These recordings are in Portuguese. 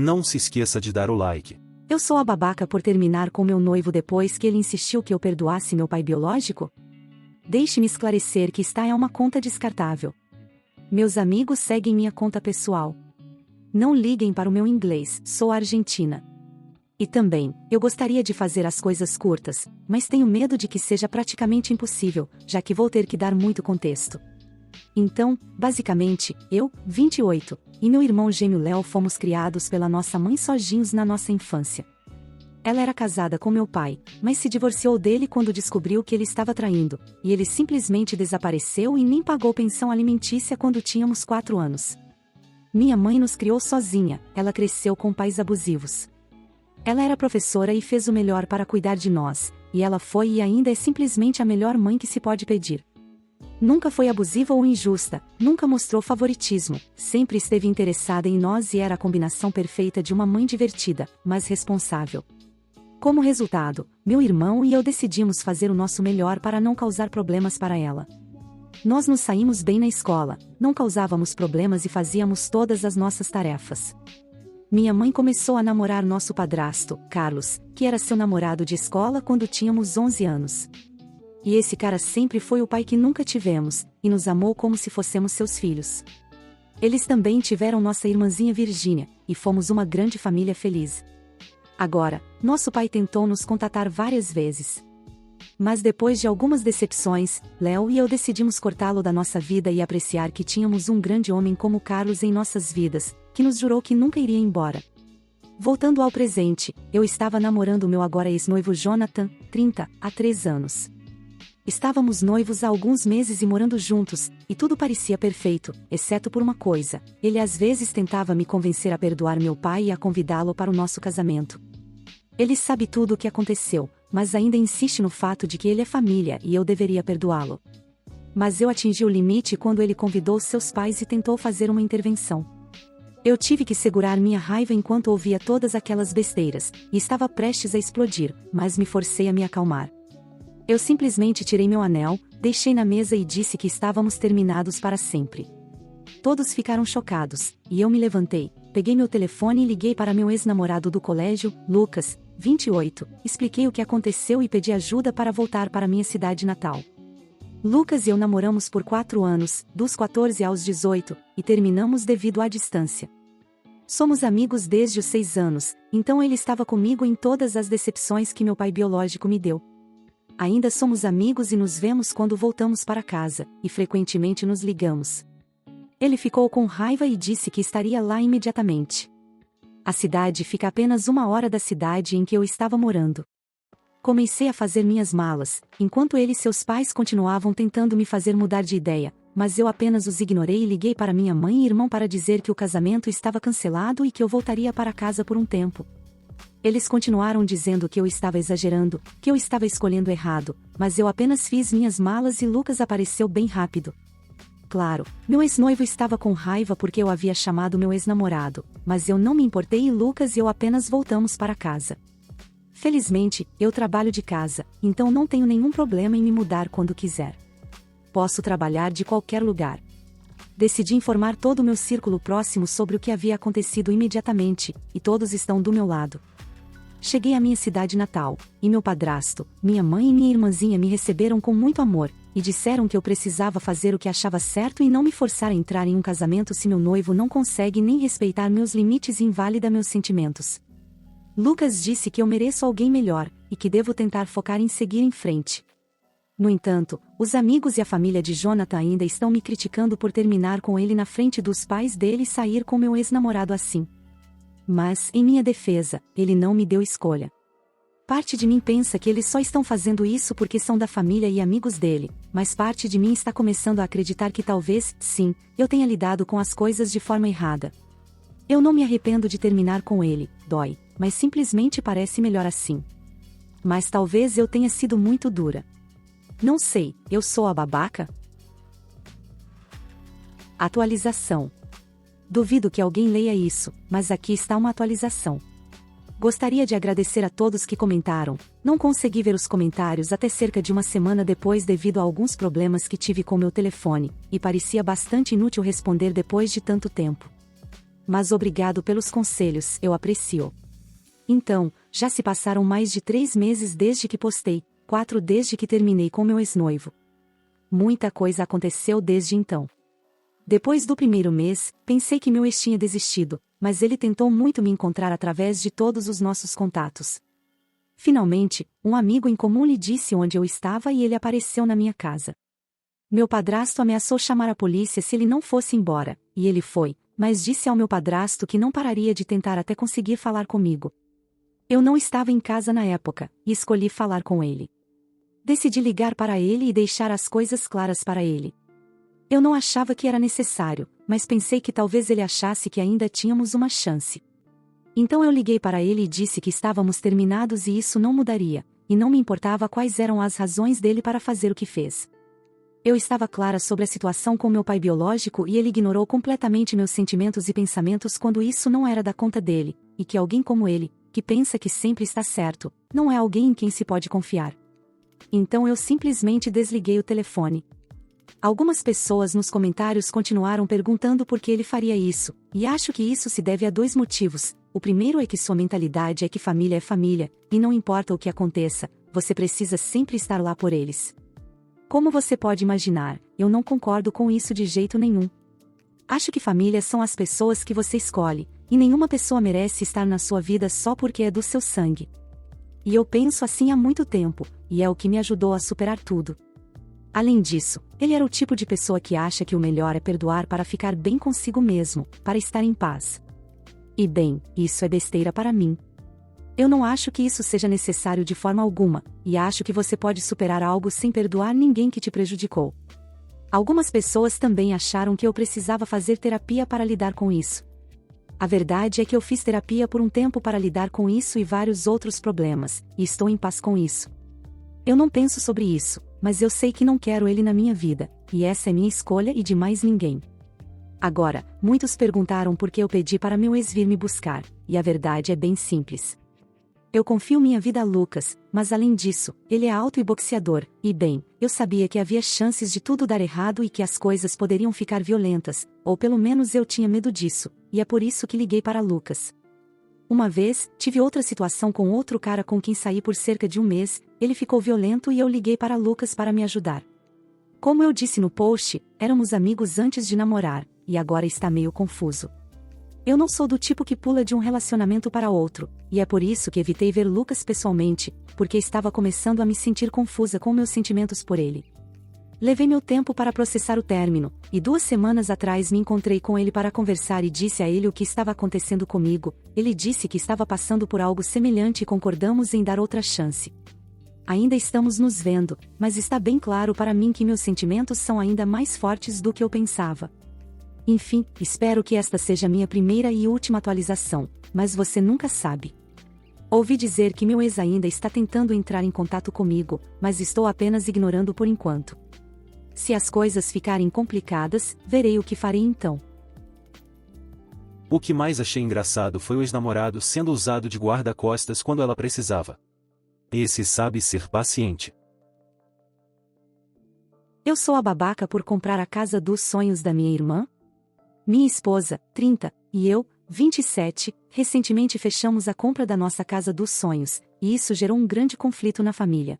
Não se esqueça de dar o like. Eu sou a babaca por terminar com meu noivo depois que ele insistiu que eu perdoasse meu pai biológico? Deixe-me esclarecer que esta é uma conta descartável. Meus amigos seguem minha conta pessoal. Não liguem para o meu inglês, sou argentina. E também, eu gostaria de fazer as coisas curtas, mas tenho medo de que seja praticamente impossível, já que vou ter que dar muito contexto. Então, basicamente, eu, 28, e meu irmão gêmeo Léo fomos criados pela nossa mãe sozinhos na nossa infância. Ela era casada com meu pai, mas se divorciou dele quando descobriu que ele estava traindo, e ele simplesmente desapareceu e nem pagou pensão alimentícia quando tínhamos 4 anos. Minha mãe nos criou sozinha, ela cresceu com pais abusivos. Ela era professora e fez o melhor para cuidar de nós, e ela foi e ainda é simplesmente a melhor mãe que se pode pedir. Nunca foi abusiva ou injusta, nunca mostrou favoritismo, sempre esteve interessada em nós e era a combinação perfeita de uma mãe divertida, mas responsável. Como resultado, meu irmão e eu decidimos fazer o nosso melhor para não causar problemas para ela. Nós nos saímos bem na escola, não causávamos problemas e fazíamos todas as nossas tarefas. Minha mãe começou a namorar nosso padrasto, Carlos, que era seu namorado de escola quando tínhamos 11 anos. E esse cara sempre foi o pai que nunca tivemos, e nos amou como se fossemos seus filhos. Eles também tiveram nossa irmãzinha Virgínia, e fomos uma grande família feliz. Agora, nosso pai tentou nos contatar várias vezes. Mas depois de algumas decepções, Léo e eu decidimos cortá-lo da nossa vida e apreciar que tínhamos um grande homem como Carlos em nossas vidas, que nos jurou que nunca iria embora. Voltando ao presente, eu estava namorando meu agora ex-noivo Jonathan, 30, há 3 anos. Estávamos noivos há alguns meses e morando juntos, e tudo parecia perfeito, exceto por uma coisa: ele às vezes tentava me convencer a perdoar meu pai e a convidá-lo para o nosso casamento. Ele sabe tudo o que aconteceu, mas ainda insiste no fato de que ele é família e eu deveria perdoá-lo. Mas eu atingi o limite quando ele convidou seus pais e tentou fazer uma intervenção. Eu tive que segurar minha raiva enquanto ouvia todas aquelas besteiras, e estava prestes a explodir, mas me forcei a me acalmar. Eu simplesmente tirei meu anel, deixei na mesa e disse que estávamos terminados para sempre. Todos ficaram chocados, e eu me levantei, peguei meu telefone e liguei para meu ex-namorado do colégio, Lucas, 28, expliquei o que aconteceu e pedi ajuda para voltar para minha cidade natal. Lucas e eu namoramos por 4 anos, dos 14 aos 18, e terminamos devido à distância. Somos amigos desde os 6 anos, então ele estava comigo em todas as decepções que meu pai biológico me deu. Ainda somos amigos e nos vemos quando voltamos para casa, e frequentemente nos ligamos. Ele ficou com raiva e disse que estaria lá imediatamente. A cidade fica a apenas 1 hora da cidade em que eu estava morando. Comecei a fazer minhas malas, enquanto ele e seus pais continuavam tentando me fazer mudar de ideia, mas eu apenas os ignorei e liguei para minha mãe e irmão para dizer que o casamento estava cancelado e que eu voltaria para casa por um tempo. Eles continuaram dizendo que eu estava exagerando, que eu estava escolhendo errado, mas eu apenas fiz minhas malas e Lucas apareceu bem rápido. Claro, meu ex-noivo estava com raiva porque eu havia chamado meu ex-namorado, mas eu não me importei e Lucas e eu apenas voltamos para casa. Felizmente, eu trabalho de casa, então não tenho nenhum problema em me mudar quando quiser. Posso trabalhar de qualquer lugar. Decidi informar todo o meu círculo próximo sobre o que havia acontecido imediatamente, e todos estão do meu lado. Cheguei à minha cidade natal, e meu padrasto, minha mãe e minha irmãzinha me receberam com muito amor, e disseram que eu precisava fazer o que achava certo e não me forçar a entrar em um casamento se meu noivo não consegue nem respeitar meus limites e invalida meus sentimentos. Lucas disse que eu mereço alguém melhor, e que devo tentar focar em seguir em frente. No entanto, os amigos e a família de Jonathan ainda estão me criticando por terminar com ele na frente dos pais dele e sair com meu ex-namorado assim. Mas, em minha defesa, ele não me deu escolha. Parte de mim pensa que eles só estão fazendo isso porque são da família e amigos dele, mas parte de mim está começando a acreditar que talvez, sim, eu tenha lidado com as coisas de forma errada. Eu não me arrependo de terminar com ele, dói, mas simplesmente parece melhor assim. Mas talvez eu tenha sido muito dura. Não sei, eu sou a babaca? Atualização. Duvido que alguém leia isso, mas aqui está uma atualização. Gostaria de agradecer a todos que comentaram. Não consegui ver os comentários até cerca de uma semana depois devido a alguns problemas que tive com meu telefone, e parecia bastante inútil responder depois de tanto tempo. Mas obrigado pelos conselhos, eu aprecio. Então, já se passaram mais de 3 meses desde que postei, 4 desde que terminei com meu ex-noivo. Muita coisa aconteceu desde então. Depois do primeiro mês, pensei que meu ex tinha desistido, mas ele tentou muito me encontrar através de todos os nossos contatos. Finalmente, um amigo em comum lhe disse onde eu estava e ele apareceu na minha casa. Meu padrasto ameaçou chamar a polícia se ele não fosse embora, e ele foi, mas disse ao meu padrasto que não pararia de tentar até conseguir falar comigo. Eu não estava em casa na época, e escolhi falar com ele. Decidi ligar para ele e deixar as coisas claras para ele. Eu não achava que era necessário, mas pensei que talvez ele achasse que ainda tínhamos uma chance. Então eu liguei para ele e disse que estávamos terminados e isso não mudaria, e não me importava quais eram as razões dele para fazer o que fez. Eu estava clara sobre a situação com meu pai biológico e ele ignorou completamente meus sentimentos e pensamentos quando isso não era da conta dele, e que alguém como ele, que pensa que sempre está certo, não é alguém em quem se pode confiar. Então eu simplesmente desliguei o telefone. Algumas pessoas nos comentários continuaram perguntando por que ele faria isso, e acho que isso se deve a 2 motivos. O primeiro é que sua mentalidade é que família é família, e não importa o que aconteça, você precisa sempre estar lá por eles. Como você pode imaginar, eu não concordo com isso de jeito nenhum. Acho que família são as pessoas que você escolhe, e nenhuma pessoa merece estar na sua vida só porque é do seu sangue. E eu penso assim há muito tempo, e é o que me ajudou a superar tudo. Além disso, ele era o tipo de pessoa que acha que o melhor é perdoar para ficar bem consigo mesmo, para estar em paz. E bem, isso é besteira para mim. Eu não acho que isso seja necessário de forma alguma, e acho que você pode superar algo sem perdoar ninguém que te prejudicou. Algumas pessoas também acharam que eu precisava fazer terapia para lidar com isso. A verdade é que eu fiz terapia por um tempo para lidar com isso e vários outros problemas, e estou em paz com isso. Eu não penso sobre isso, mas eu sei que não quero ele na minha vida, e essa é minha escolha e de mais ninguém. Agora, muitos perguntaram por que eu pedi para meu ex vir me buscar, e a verdade é bem simples. Eu confio minha vida a Lucas, mas além disso, ele é alto e boxeador, e bem, eu sabia que havia chances de tudo dar errado e que as coisas poderiam ficar violentas, ou pelo menos eu tinha medo disso, e é por isso que liguei para Lucas. Uma vez, tive outra situação com outro cara com quem saí por cerca de um mês, ele ficou violento e eu liguei para Lucas para me ajudar. Como eu disse no post, éramos amigos antes de namorar, e agora está meio confuso. Eu não sou do tipo que pula de um relacionamento para outro, e é por isso que evitei ver Lucas pessoalmente, porque estava começando a me sentir confusa com meus sentimentos por ele. Levei meu tempo para processar o término, e 2 semanas atrás me encontrei com ele para conversar e disse a ele o que estava acontecendo comigo. Ele disse que estava passando por algo semelhante e concordamos em dar outra chance. Ainda estamos nos vendo, mas está bem claro para mim que meus sentimentos são ainda mais fortes do que eu pensava. Enfim, espero que esta seja minha primeira e última atualização, mas você nunca sabe. Ouvi dizer que meu ex ainda está tentando entrar em contato comigo, mas estou apenas ignorando por enquanto. Se as coisas ficarem complicadas, verei o que farei então. O que mais achei engraçado foi o ex-namorado sendo usado de guarda-costas quando ela precisava. Esse sabe ser paciente. Eu sou a babaca por comprar a casa dos sonhos da minha irmã? Minha esposa, 30, e eu, 27, recentemente fechamos a compra da nossa casa dos sonhos, e isso gerou um grande conflito na família.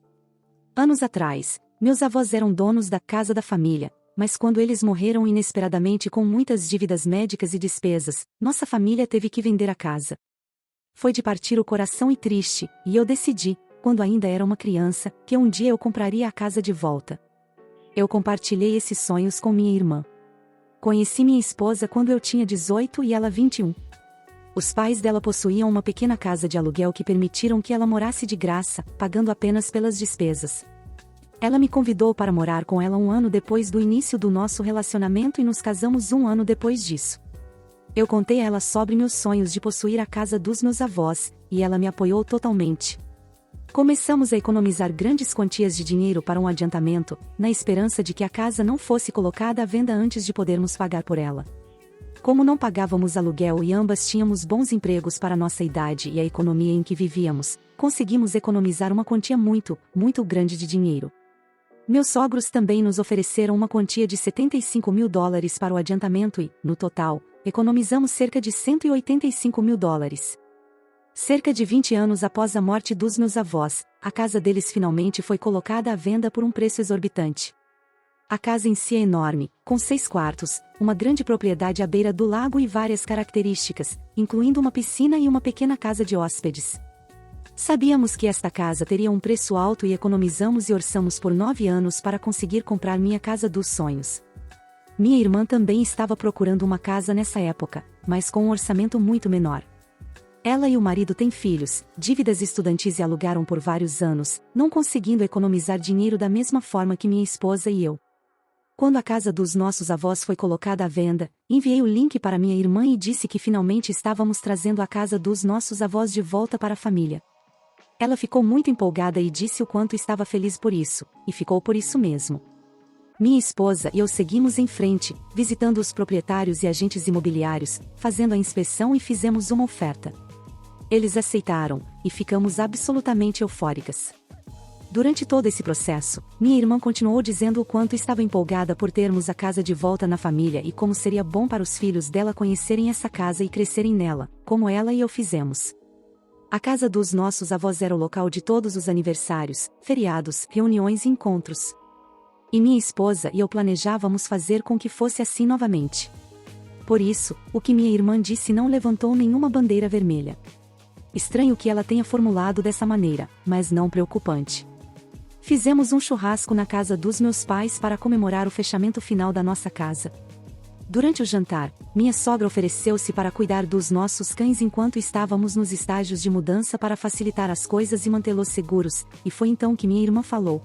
Anos atrás, meus avós eram donos da casa da família, mas quando eles morreram inesperadamente com muitas dívidas médicas e despesas, nossa família teve que vender a casa. Foi de partir o coração e triste, e eu decidi, quando ainda era uma criança, que um dia eu compraria a casa de volta. Eu compartilhei esses sonhos com minha irmã. Conheci minha esposa quando eu tinha 18 e ela 21. Os pais dela possuíam uma pequena casa de aluguel que permitiram que ela morasse de graça, pagando apenas pelas despesas. Ela me convidou para morar com ela 1 ano depois do início do nosso relacionamento e nos casamos 1 ano depois disso. Eu contei a ela sobre meus sonhos de possuir a casa dos meus avós, e ela me apoiou totalmente. Começamos a economizar grandes quantias de dinheiro para um adiantamento, na esperança de que a casa não fosse colocada à venda antes de podermos pagar por ela. Como não pagávamos aluguel e ambas tínhamos bons empregos para nossa idade e a economia em que vivíamos, conseguimos economizar uma quantia muito grande de dinheiro. Meus sogros também nos ofereceram uma quantia de $75.000 para o adiantamento e, no total, economizamos cerca de 185 mil dólares. Cerca de 20 anos após a morte dos meus avós, a casa deles finalmente foi colocada à venda por um preço exorbitante. A casa em si é enorme, com 6 quartos, uma grande propriedade à beira do lago e várias características, incluindo uma piscina e uma pequena casa de hóspedes. Sabíamos que esta casa teria um preço alto e economizamos e orçamos por 9 anos para conseguir comprar minha casa dos sonhos. Minha irmã também estava procurando uma casa nessa época, mas com um orçamento muito menor. Ela e o marido têm filhos, dívidas estudantis e alugaram por vários anos, não conseguindo economizar dinheiro da mesma forma que minha esposa e eu. Quando a casa dos nossos avós foi colocada à venda, enviei o link para minha irmã e disse que finalmente estávamos trazendo a casa dos nossos avós de volta para a família. Ela ficou muito empolgada e disse o quanto estava feliz por isso, e ficou por isso mesmo. Minha esposa e eu seguimos em frente, visitando os proprietários e agentes imobiliários, fazendo a inspeção e fizemos uma oferta. Eles aceitaram, e ficamos absolutamente eufóricas. Durante todo esse processo, minha irmã continuou dizendo o quanto estava empolgada por termos a casa de volta na família e como seria bom para os filhos dela conhecerem essa casa e crescerem nela, como ela e eu fizemos. A casa dos nossos avós era o local de todos os aniversários, feriados, reuniões e encontros. E minha esposa e eu planejávamos fazer com que fosse assim novamente. Por isso, o que minha irmã disse não levantou nenhuma bandeira vermelha. Estranho que ela tenha formulado dessa maneira, mas não preocupante. Fizemos um churrasco na casa dos meus pais para comemorar o fechamento final da nossa casa. Durante o jantar, minha sogra ofereceu-se para cuidar dos nossos cães enquanto estávamos nos estágios de mudança para facilitar as coisas e mantê-los seguros, e foi então que minha irmã falou.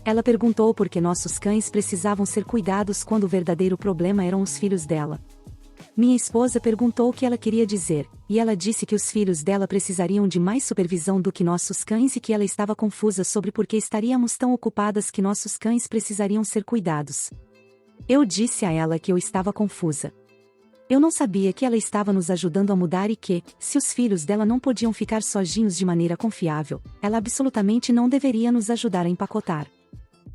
Ela perguntou por que nossos cães precisavam ser cuidados quando o verdadeiro problema eram os filhos dela. Minha esposa perguntou o que ela queria dizer, e ela disse que os filhos dela precisariam de mais supervisão do que nossos cães e que ela estava confusa sobre por que estaríamos tão ocupadas que nossos cães precisariam ser cuidados. Eu disse a ela que eu estava confusa. Eu não sabia que ela estava nos ajudando a mudar e que, se os filhos dela não podiam ficar sozinhos de maneira confiável, ela absolutamente não deveria nos ajudar a empacotar.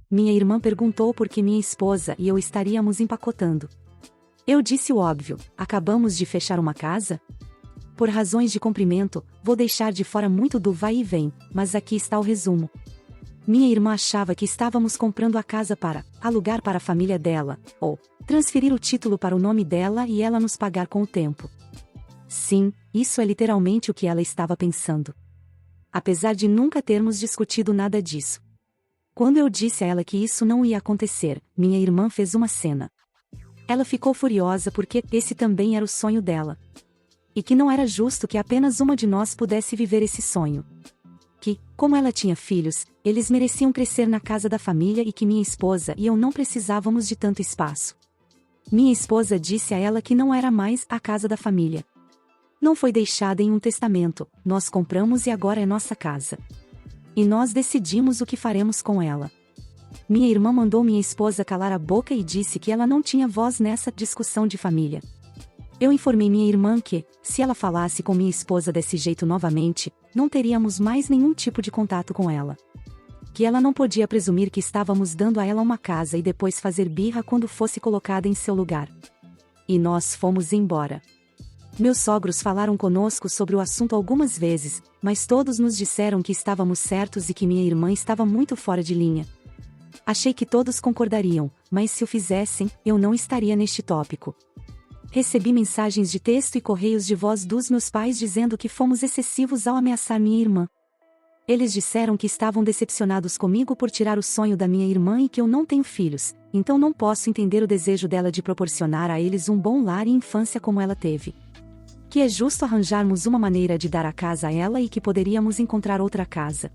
Minha irmã perguntou por que minha esposa e eu estaríamos empacotando. Eu disse o óbvio: acabamos de fechar uma casa? Por razões de comprimento, vou deixar de fora muito do vai e vem, mas aqui está o resumo. Minha irmã achava que estávamos comprando a casa para alugar para a família dela, ou transferir o título para o nome dela e ela nos pagar com o tempo. Sim, isso é literalmente o que ela estava pensando. Apesar de nunca termos discutido nada disso. Quando eu disse a ela que isso não ia acontecer, minha irmã fez uma cena. Ela ficou furiosa porque esse também era o sonho dela. E que não era justo que apenas uma de nós pudesse viver esse sonho. Que, como ela tinha filhos, eles mereciam crescer na casa da família e que minha esposa e eu não precisávamos de tanto espaço. Minha esposa disse a ela que não era mais a casa da família. Não foi deixada em um testamento, nós compramos e agora é nossa casa. E nós decidimos o que faremos com ela. Minha irmã mandou minha esposa calar a boca e disse que ela não tinha voz nessa discussão de família. Eu informei minha irmã que, se ela falasse com minha esposa desse jeito novamente, não teríamos mais nenhum tipo de contato com ela. Que ela não podia presumir que estávamos dando a ela uma casa e depois fazer birra quando fosse colocada em seu lugar. E nós fomos embora. Meus sogros falaram conosco sobre o assunto algumas vezes, mas todos nos disseram que estávamos certos e que minha irmã estava muito fora de linha. Achei que todos concordariam, mas se o fizessem, eu não estaria neste tópico. Recebi mensagens de texto e correios de voz dos meus pais dizendo que fomos excessivos ao ameaçar minha irmã. Eles disseram que estavam decepcionados comigo por tirar o sonho da minha irmã e que eu não tenho filhos, então não posso entender o desejo dela de proporcionar a eles um bom lar e infância como ela teve. Que é justo arranjarmos uma maneira de dar a casa a ela e que poderíamos encontrar outra casa.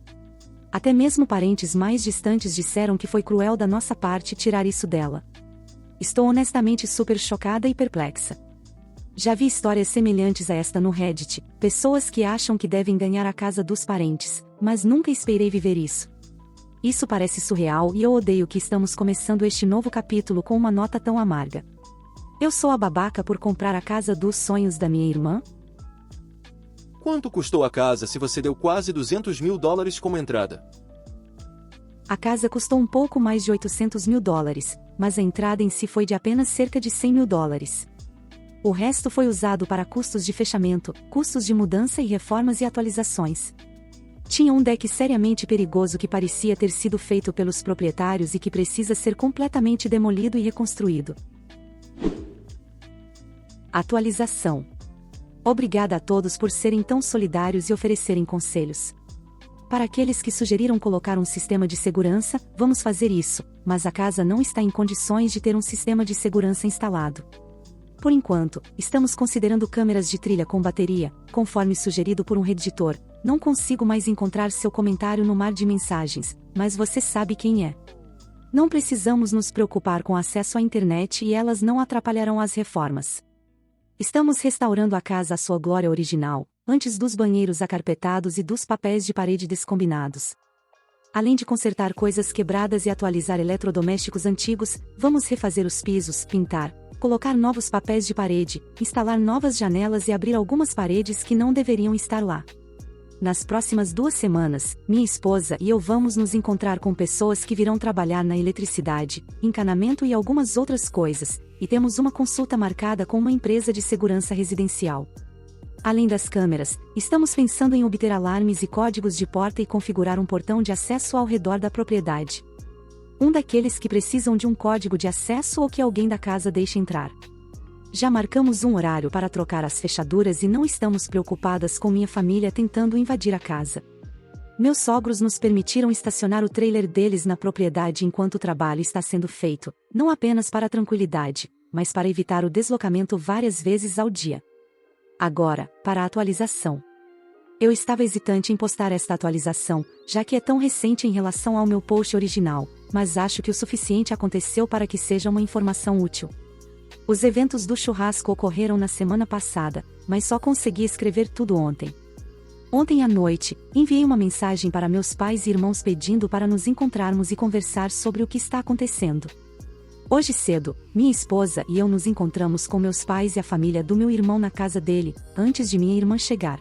Até mesmo parentes mais distantes disseram que foi cruel da nossa parte tirar isso dela. Estou honestamente super chocada e perplexa. Já vi histórias semelhantes a esta no Reddit, pessoas que acham que devem ganhar a casa dos parentes, mas nunca esperei viver isso. Isso parece surreal e eu odeio que estamos começando este novo capítulo com uma nota tão amarga. Eu sou a babaca por comprar a casa dos sonhos da minha irmã? Quanto custou a casa se você deu quase 200 mil dólares como entrada? A casa custou um pouco mais de 800 mil dólares, mas a entrada em si foi de apenas cerca de 100 mil dólares. O resto foi usado para custos de fechamento, custos de mudança e reformas e atualizações. Tinha um deck seriamente perigoso que parecia ter sido feito pelos proprietários e que precisa ser completamente demolido e reconstruído. Atualização. Obrigada a todos por serem tão solidários e oferecerem conselhos. Para aqueles que sugeriram colocar um sistema de segurança, vamos fazer isso, mas a casa não está em condições de ter um sistema de segurança instalado. Por enquanto, estamos considerando câmeras de trilha com bateria, conforme sugerido por um reditor. Não consigo mais encontrar seu comentário no mar de mensagens, mas você sabe quem é. Não precisamos nos preocupar com acesso à internet e elas não atrapalharão as reformas. Estamos restaurando a casa à sua glória original, antes dos banheiros acarpetados e dos papéis de parede descombinados. Além de consertar coisas quebradas e atualizar eletrodomésticos antigos, vamos refazer os pisos, pintar, colocar novos papéis de parede, instalar novas janelas e abrir algumas paredes que não deveriam estar lá. Nas próximas 2 semanas, minha esposa e eu vamos nos encontrar com pessoas que virão trabalhar na eletricidade, encanamento e algumas outras coisas, e temos uma consulta marcada com uma empresa de segurança residencial. Além das câmeras, estamos pensando em obter alarmes e códigos de porta e configurar um portão de acesso ao redor da propriedade. Um daqueles que precisam de um código de acesso ou que alguém da casa deixe entrar. Já marcamos um horário para trocar as fechaduras e não estamos preocupadas com minha família tentando invadir a casa. Meus sogros nos permitiram estacionar o trailer deles na propriedade enquanto o trabalho está sendo feito, não apenas para a tranquilidade, mas para evitar o deslocamento várias vezes ao dia. Agora, para a atualização. Eu estava hesitante em postar esta atualização, já que é tão recente em relação ao meu post original, mas acho que o suficiente aconteceu para que seja uma informação útil. Os eventos do churrasco ocorreram na semana passada, mas só consegui escrever tudo ontem. Ontem à noite, enviei uma mensagem para meus pais e irmãos pedindo para nos encontrarmos e conversar sobre o que está acontecendo. Hoje cedo, minha esposa e eu nos encontramos com meus pais e a família do meu irmão na casa dele, antes de minha irmã chegar.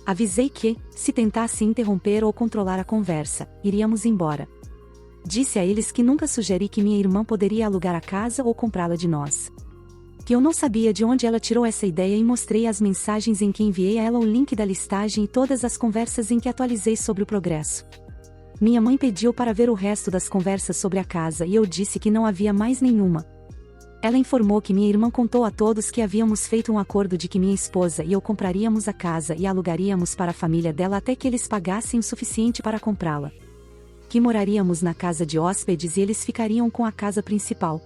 Avisei que, se tentasse interromper ou controlar a conversa, iríamos embora. Disse a eles que nunca sugeri que minha irmã poderia alugar a casa ou comprá-la de nós. Que eu não sabia de onde ela tirou essa ideia e mostrei as mensagens em que enviei a ela o link da listagem e todas as conversas em que atualizei sobre o progresso. Minha mãe pediu para ver o resto das conversas sobre a casa e eu disse que não havia mais nenhuma. Ela informou que minha irmã contou a todos que havíamos feito um acordo de que minha esposa e eu compraríamos a casa e a alugaríamos para a família dela até que eles pagassem o suficiente para comprá-la. Que moraríamos na casa de hóspedes e eles ficariam com a casa principal.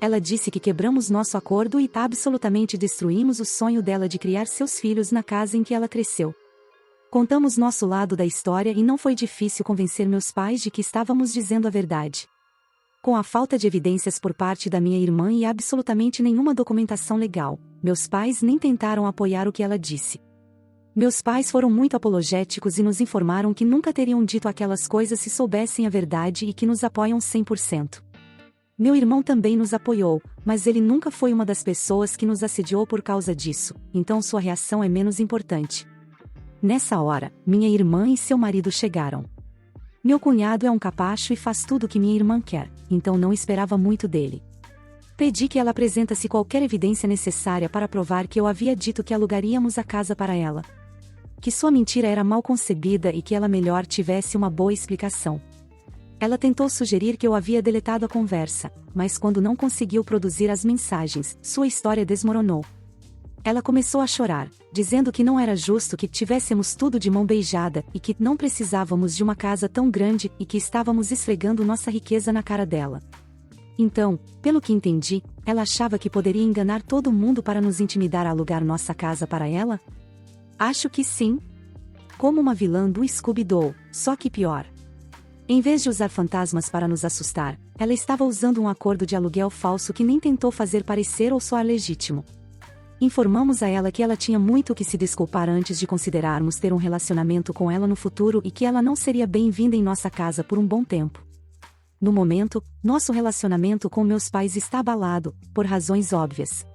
Ela disse que quebramos nosso acordo e absolutamente destruímos o sonho dela de criar seus filhos na casa em que ela cresceu. Contamos nosso lado da história e não foi difícil convencer meus pais de que estávamos dizendo a verdade. Com a falta de evidências por parte da minha irmã e absolutamente nenhuma documentação legal, meus pais nem tentaram apoiar o que ela disse. Meus pais foram muito apologéticos e nos informaram que nunca teriam dito aquelas coisas se soubessem a verdade e que nos apoiam 100%. Meu irmão também nos apoiou, mas ele nunca foi uma das pessoas que nos assediou por causa disso, então sua reação é menos importante. Nessa hora, minha irmã e seu marido chegaram. Meu cunhado é um capacho e faz tudo o que minha irmã quer, então não esperava muito dele. Pedi que ela apresentasse qualquer evidência necessária para provar que eu havia dito que alugaríamos a casa para ela. Que sua mentira era mal concebida e que ela melhor tivesse uma boa explicação. Ela tentou sugerir que eu havia deletado a conversa, mas quando não conseguiu produzir as mensagens, sua história desmoronou. Ela começou a chorar, dizendo que não era justo que tivéssemos tudo de mão beijada e que não precisávamos de uma casa tão grande e que estávamos esfregando nossa riqueza na cara dela. Então, pelo que entendi, ela achava que poderia enganar todo mundo para nos intimidar a alugar nossa casa para ela? Acho que sim. Como uma vilã do Scooby-Doo, só que pior. Em vez de usar fantasmas para nos assustar, ela estava usando um acordo de aluguel falso que nem tentou fazer parecer ou soar legítimo. Informamos a ela que ela tinha muito o que se desculpar antes de considerarmos ter um relacionamento com ela no futuro e que ela não seria bem-vinda em nossa casa por um bom tempo. No momento, nosso relacionamento com meus pais está abalado, por razões óbvias.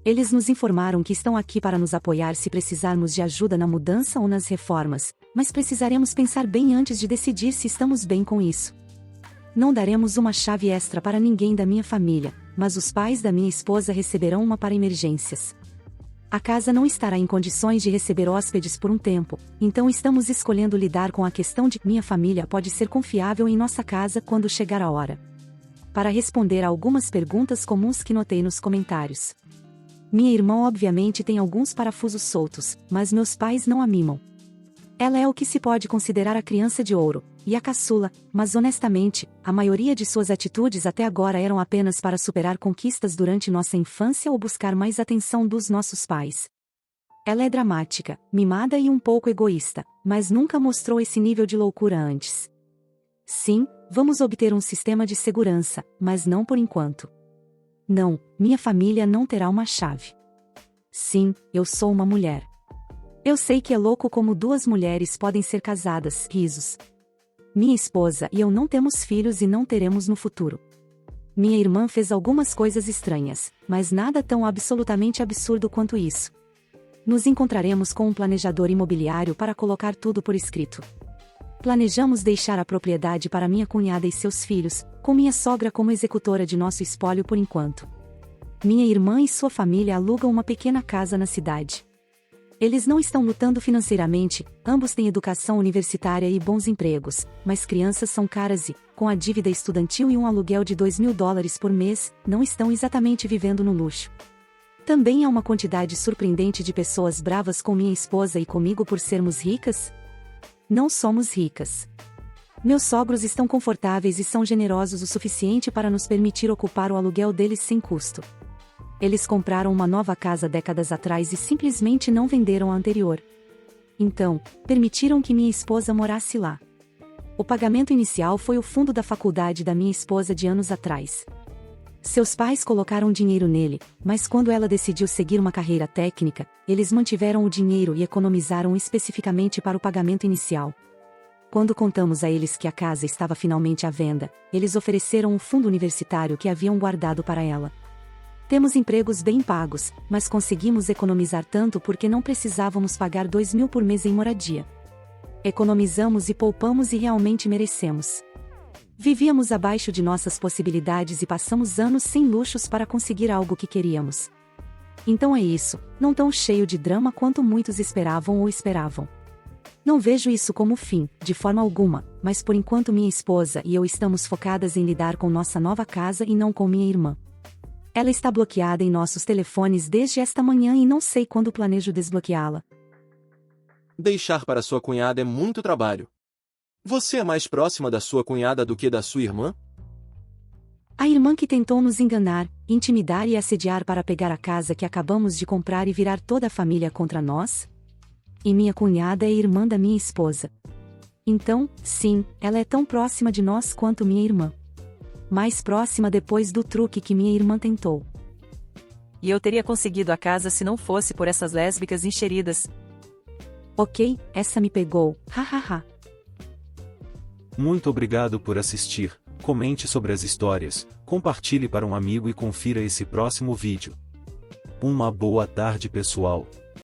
Eles nos informaram que estão aqui para nos apoiar se precisarmos de ajuda na mudança ou nas reformas, mas precisaremos pensar bem antes de decidir se estamos bem com isso. Não daremos uma chave extra para ninguém da minha família, mas os pais da minha esposa receberão uma para emergências. A casa não estará em condições de receber hóspedes por um tempo, então estamos escolhendo lidar com a questão de que minha família pode ser confiável em nossa casa quando chegar a hora. Para responder a algumas perguntas comuns que notei nos comentários. Minha irmã obviamente tem alguns parafusos soltos, mas meus pais não a mimam. Ela é o que se pode considerar a criança de ouro, e a caçula, mas honestamente, a maioria de suas atitudes até agora eram apenas para superar conquistas durante nossa infância ou buscar mais atenção dos nossos pais. Ela é dramática, mimada e um pouco egoísta, mas nunca mostrou esse nível de loucura antes. Sim, vamos obter um sistema de segurança, mas não por enquanto. Não, minha família não terá uma chave. Sim, eu sou uma mulher. Eu sei que é louco como duas mulheres podem ser casadas, risos. Minha esposa e eu não temos filhos e não teremos no futuro. Minha irmã fez algumas coisas estranhas, mas nada tão absolutamente absurdo quanto isso. Nos encontraremos com um planejador imobiliário para colocar tudo por escrito. Planejamos deixar a propriedade para minha cunhada e seus filhos, com minha sogra como executora de nosso espólio por enquanto. Minha irmã e sua família alugam uma pequena casa na cidade. Eles não estão lutando financeiramente, ambos têm educação universitária e bons empregos, mas crianças são caras e, com a dívida estudantil e um aluguel de $2.000 por mês, não estão exatamente vivendo no luxo. Também há uma quantidade surpreendente de pessoas bravas com minha esposa e comigo por sermos ricas? Não somos ricas. Meus sogros estão confortáveis e são generosos o suficiente para nos permitir ocupar o aluguel deles sem custo. Eles compraram uma nova casa décadas atrás e simplesmente não venderam a anterior. Então, permitiram que minha esposa morasse lá. O pagamento inicial foi o fundo da faculdade da minha esposa de anos atrás. Seus pais colocaram dinheiro nele, mas quando ela decidiu seguir uma carreira técnica, eles mantiveram o dinheiro e economizaram especificamente para o pagamento inicial. Quando contamos a eles que a casa estava finalmente à venda, eles ofereceram um fundo universitário que haviam guardado para ela. Temos empregos bem pagos, mas conseguimos economizar tanto porque não precisávamos pagar $2.000 por mês em moradia. Economizamos e poupamos e realmente merecemos. Vivíamos abaixo de nossas possibilidades e passamos anos sem luxos para conseguir algo que queríamos. Então é isso, não tão cheio de drama quanto muitos esperavam ou esperavam. Não vejo isso como fim, de forma alguma, mas por enquanto minha esposa e eu estamos focadas em lidar com nossa nova casa e não com minha irmã. Ela está bloqueada em nossos telefones desde esta manhã e não sei quando planejo desbloqueá-la. Deixar para sua cunhada é muito trabalho. Você é mais próxima da sua cunhada do que da sua irmã? A irmã que tentou nos enganar, intimidar e assediar para pegar a casa que acabamos de comprar e virar toda a família contra nós? E minha cunhada é irmã da minha esposa. Então, sim, ela é tão próxima de nós quanto minha irmã. Mais próxima depois do truque que minha irmã tentou. E eu teria conseguido a casa se não fosse por essas lésbicas encheridas. Ok, essa me pegou, hahaha. Muito obrigado por assistir, comente sobre as histórias, compartilhe para um amigo e confira esse próximo vídeo. Uma boa tarde pessoal.